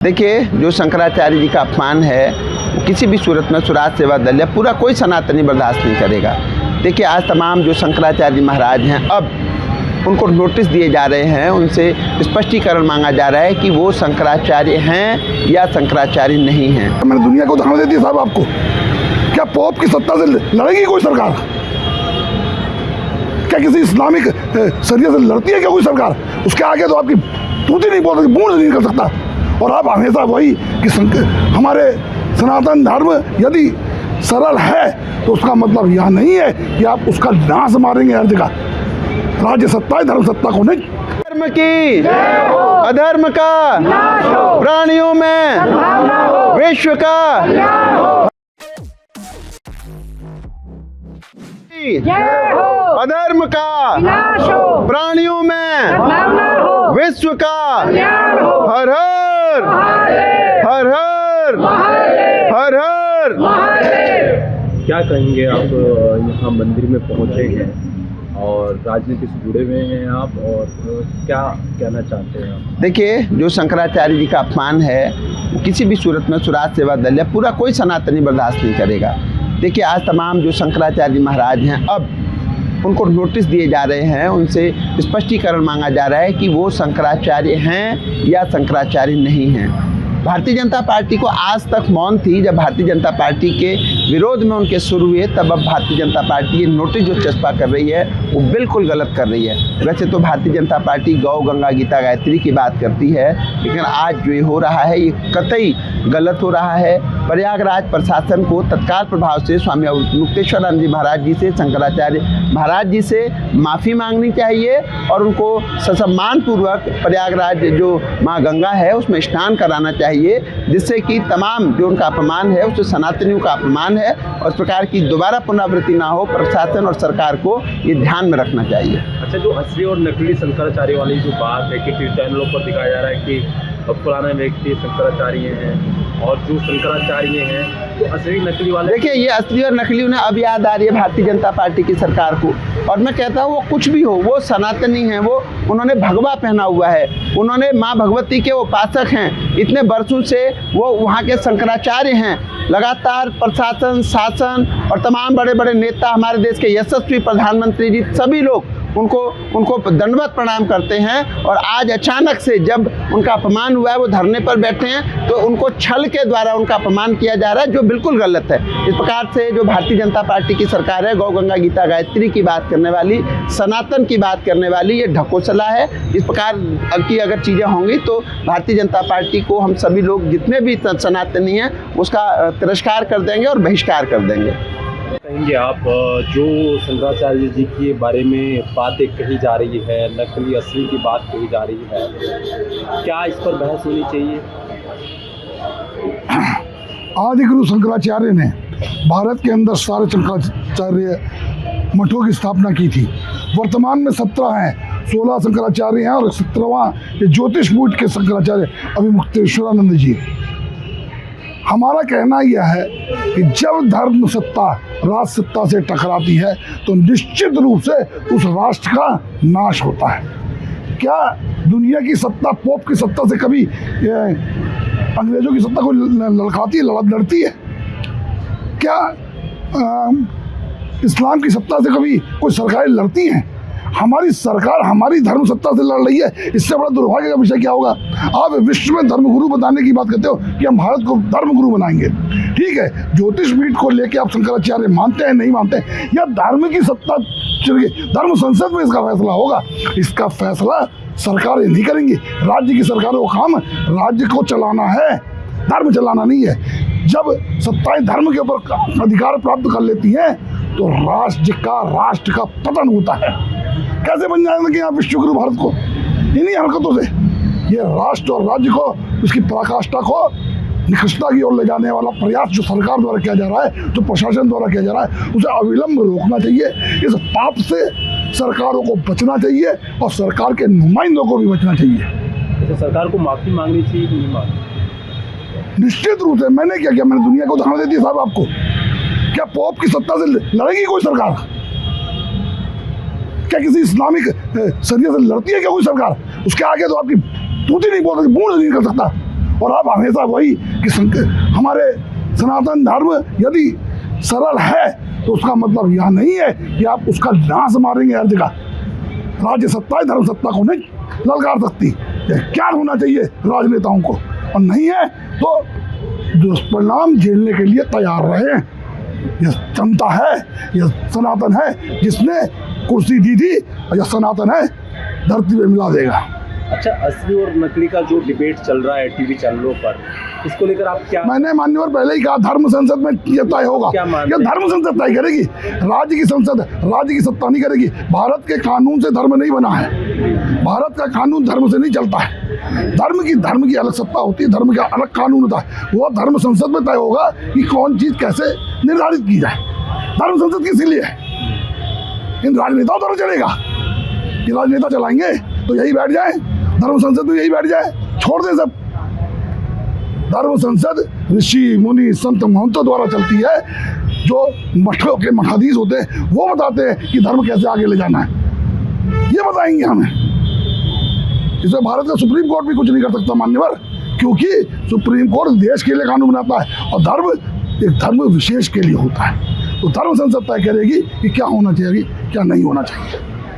देखिए, जो शंकराचार्य जी का अपमान है वो किसी भी सूरत में स्वराज सेवा दल या पूरा कोई सनातनी बर्दाश्त नहीं करेगा। देखिए, आज तमाम जो शंकराचार्य जी महाराज हैं, अब उनको नोटिस दिए जा रहे हैं, उनसे स्पष्टीकरण मांगा जा रहा है कि वो शंकराचार्य हैं या शंकराचार्य नहीं हैं। मैंने दुनिया को उदाहरण दे दिया साहब आपको। क्या पोप की सत्ता से लड़ेगी कोई सरकार? क्या किसी इस्लामिक शरीयत से लड़ती है क्या कोई सरकार? उसके आगे तो आपकी तूती नहीं बोल सकती, बूंद नहीं कर सकता। और आप हमेशा वही कि हमारे सनातन धर्म यदि सरल है तो उसका मतलब यह नहीं है कि आप उसका नाश मारेंगे हर जगह। राज्य सत्ता है, धर्म सत्ता को नहीं। धर्म की अधर्म का प्राणियों में विश्व का अधर्म का प्राणियों में विश्व का हर हर हर हर हर हर। क्या कहेंगे आप? यहाँ मंदिर में पहुँचे हैं और राजनीति से जुड़े हुए हैं आप, और क्या कहना चाहते हैं आप? देखिए, जो शंकराचार्य जी का अपमान है वो किसी भी सूरत में स्वराज सेवा दल या पूरा कोई सनातनी बर्दाश्त नहीं करेगा। देखिए, आज तमाम जो शंकराचार्य जी महाराज हैं, अब उनको नोटिस दिए जा रहे हैं, उनसे स्पष्टीकरण मांगा जा रहा है कि वो शंकराचार्य हैं या शंकराचार्य नहीं हैं। भारतीय जनता पार्टी को आज तक मौन थी। जब भारतीय जनता पार्टी के विरोध में उनके शुरू हुए, तब अब भारतीय जनता पार्टी ये नोटिस जो चस्पा कर रही है वो बिल्कुल गलत कर रही है। वैसे तो भारतीय जनता पार्टी गौ गंगा गीता गायत्री की बात करती है, लेकिन आज जो ये हो रहा है ये कतई गलत हो रहा है। प्रयागराज प्रशासन को तत्काल प्रभाव से स्वामी मुक्तेश्वरानंद जी महाराज जी से, शंकराचार्य महाराज जी से माफ़ी मांगनी चाहिए और उनको ससम्मानपूर्वक प्रयागराज जो माँ गंगा है उसमें स्नान कराना चाहिए, जिससे कि तमाम जो उनका अपमान है उससे सनातनियों का अपमान है और इस प्रकार की दोबारा पुनरावृत्ति ना हो। प्रशासन और सरकार को ये ध्यान में रखना चाहिए। अच्छा, जो असली और नकली शंकराचार्य वाली जो बात है कि टीवी चैनलों पर दिखाया जा रहा है कि पुराने व्यक्ति शंकराचार्य हैं और जो शंकराचार्य हैं तो असली नकली वाले। देखिए, ये असली और नकली उन्हें अब याद आ रही है भारतीय जनता पार्टी की सरकार को। और मैं कहता हूँ वो कुछ भी हो, वो सनातनी हैं, वो उन्होंने भगवा पहना हुआ है, उन्होंने माँ भगवती के उपासक हैं, इतने वर्षों से वो वहाँ के शंकराचार्य हैं। लगातार प्रशासन, शासन और तमाम बड़े बड़े नेता, हमारे देश के यशस्वी प्रधानमंत्री जी, सभी लोग उनको दंडवत प्रणाम करते हैं। और आज अचानक से जब उनका अपमान हुआ है, वो धरने पर बैठे हैं, तो उनको छल के द्वारा उनका अपमान किया जा रहा है, जो बिल्कुल गलत है। इस प्रकार से जो भारतीय जनता पार्टी की सरकार है, गौ गंगा गीता गायत्री की बात करने वाली, सनातन की बात करने वाली, ये ढकोसला है। इस प्रकार की अगर चीज़ें होंगी तो भारतीय जनता पार्टी को हम सभी लोग जितने भी सनातनी हैं उसका तिरस्कार कर देंगे और बहिष्कार कर देंगे। कहेंगे आप, जो शंकराचार्य जी के बारे में बातें कही जा रही है, नकली असली की बात कही जा रही है, क्या इस पर बहस होनी चाहिए? आदि गुरु शंकराचार्य ने भारत के अंदर सारे शंकराचार्य मठों की स्थापना की थी। वर्तमान में 17 हैं, 16 शंकराचार्य हैं और 17वां ये ज्योतिषपीठ के शंकराचार्य अभी मुक्तेश्वरानंद जी। हमारा कहना यह है कि जब धर्म सत्ता राज सत्ता से टकराती है तो निश्चित रूप से उस राष्ट्र का नाश होता है। क्या दुनिया की सत्ता, पोप की सत्ता से कभी अंग्रेजों की सत्ता को लड़खाती है, लड़ती है? क्या इस्लाम की सत्ता से कभी कोई सरकारें लड़ती हैं? हमारी सरकार हमारी धर्म सत्ता से लड़ रही है। इससे बड़ा दुर्भाग्य का विषय क्या होगा? आप विश्व में धर्मगुरु बनाने की बात करते हो कि हम भारत को धर्मगुरु बनाएंगे। ठीक है, ज्योतिषपीठ को लेके आप शंकराचार्य मानते हैं, नहीं मानते हैं, या धर्म की सत्ता चलिए धर्म संसद में इसका फैसला होगा। इसका फैसला सरकारें नहीं करेंगी। राज्य की सरकारों का काम राज्य को चलाना है, धर्म चलाना नहीं है। जब सत्ताएं धर्म के ऊपर अधिकार प्राप्त कर लेती हैं तो राष्ट्र का पतन होता है। कैसे बन जाएगा कि आप विश्वगुरु भारत को? इन्हीं हरकतों से ये राष्ट्र और राज्य को, उसकी पराकाष्ठा को निकृष्टता की ओर ले जाने वाला प्रयास जो सरकार द्वारा किया जा रहा है, जो प्रशासन द्वारा किया जा रहा है, उसे अविलंब रोकना चाहिए। इस पाप से सरकारों को बचना चाहिए और सरकार के नुमाइंदों को भी बचना चाहिए। तो सरकार को माफ़ी मांगनी चाहिए कि नहीं मांगनी? निश्चित रूप से। मैंने क्या किया? मैंने दुनिया को उदाहरण दे दिया साहब आपको। क्या पोप की सत्ता से लड़ेगी कोई सरकार? क्या किसी इस्लामिक शरीयत से लड़ती है क्या कोई सरकार? उसके आगे तो आपकी तूती नहीं बोल सकती, बूंद नहीं कर सकता। और आप हमेशा वही कि हमारे सनातन धर्म यदि सरल है तो उसका मतलब यह नहीं है कि आप उसका नाश मारेंगे हर जगह। राज्य सत्ता धर्म सत्ता को नहीं ललकार सकती। यह ज्ञान होना चाहिए राजनेताओं को, और नहीं है तो दुष्परिणाम झेलने के लिए तैयार रहे। यह जनता है, यह सनातन है, जिसने कुर्सी दी थी, और यह सनातन है, धरती पे मिला देगा। अच्छा, असली और नकली का जो डिबेट चल रहा है टीवी चैनलों पर, इसको लेकर आप क्या? मैंने मान्यवर पहले ही कहा, धर्म संसद में यह तय होगा। क्या मानते यह धर्म संसद तय करेगी, राज्य की संसद राज्य की सत्ता नहीं करेगी। भारत के कानून से धर्म नहीं बना है, भारत का कानून धर्म से नहीं चलता है। धर्म की अलग सत्ता होती है, धर्म का अलग कानून होता है। वह धर्म संसद में तय होगा कि कौन चीज कैसे निर्धारित की जाए। धर्म संसद किस लिए है? इन राजनेताओं द्वारा चलेगा कि राजनेता चलाएंगे तो यही बैठ जाए, धर्म संसद में यही बैठ जाए, छोड़ दे सब। धर्म संसद ऋषि मुनि संत महंतों द्वारा चलती है, जो मठों के मठाधीश होते हैं वो बताते हैं कि धर्म कैसे आगे ले जाना है, ये बताएंगे हमें। इसमें भारत का सुप्रीम कोर्ट भी कुछ नहीं कर सकता मान्यवर, क्योंकि सुप्रीम कोर्ट देश के लिए कानून बनाता है और धर्म एक धर्म विशेष के लिए होता है। तो धर्म संसद तय करेगी कि क्या होना चाहिए, क्या नहीं होना चाहिए।